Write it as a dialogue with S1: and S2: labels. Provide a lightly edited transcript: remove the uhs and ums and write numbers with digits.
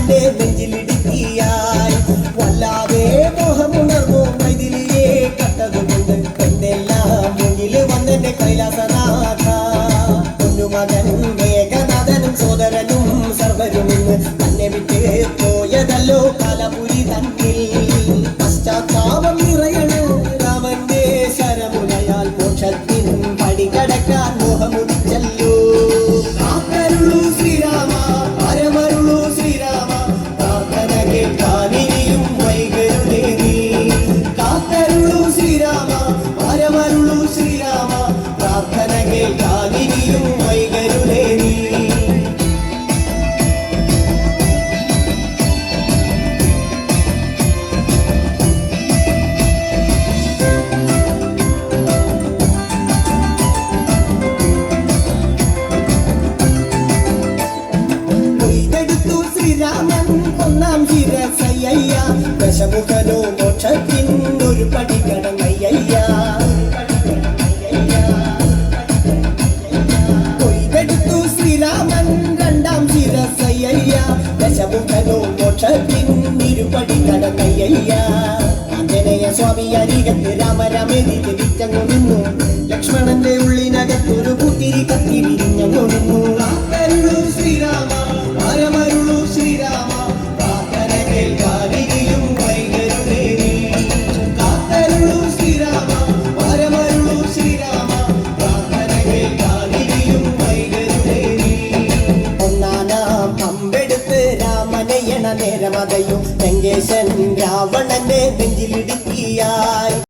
S1: തന്റെ നെഞ്ചിലിടുക്കിയായി വല്ലാതെ മോഹമുണർന്നു മൈഥിലിയെ കണ്ടതുകൊണ്ട് എന്തെല്ലാം മുന്നില് വന്നെന്റെ കൈലാസനാഥ പൊന്നുമകൻ മേഘനാഥനും സോദരനും സർവരും ഇന്ന് തന്നെ വിട്ട് പോയതല്ലോ കാലപുരി തന്നിൽ പശ്ചാത്താപം നിറയണ് രാമന്റെ ശരമുനയാൽ മോക്ഷത്തിൻ പടികടക്കാൻ മോഹമുടിച്ചല്ലോ കാത്തരുളൂ ശ്രീരാമ പരമരുളൂ ശ്രീരാമ പ്രാർത്ഥന കേൾക്കാനിനിയും വൈകരുതേ നീ കാത്തരുളൂ ശ്രീരാമ പരമരുളൂ ശ്രീരാമ പ്രാർത്ഥന കേൾക്കാനിനിയും വൈകരുതേ നീ ശ്രീരാമൻ ഒന്നാം ശിരസയ്യ ദശമുഖനോ മോക്ഷത്തിൻ ഒരു പടി കടന്നയ്യ കൊയ്തെടുത്തു ശ്രീരാമൻ രണ്ടാം ശിരസയ്യ ദശമുഖനോ മോക്ഷത്തിൻ ഇരുപടി കടന്നയ്യ ആഞ്ജനേയ സ്വാമി അരികത്ത് രാമരാമേരി ജപിച്ചങ്ങു നിന്നു ലക്ഷ്മണന്റെ ഉള്ളിനകത്തൊരു പുത്തിരി കത്തി വിരിഞ്ഞങ്ങു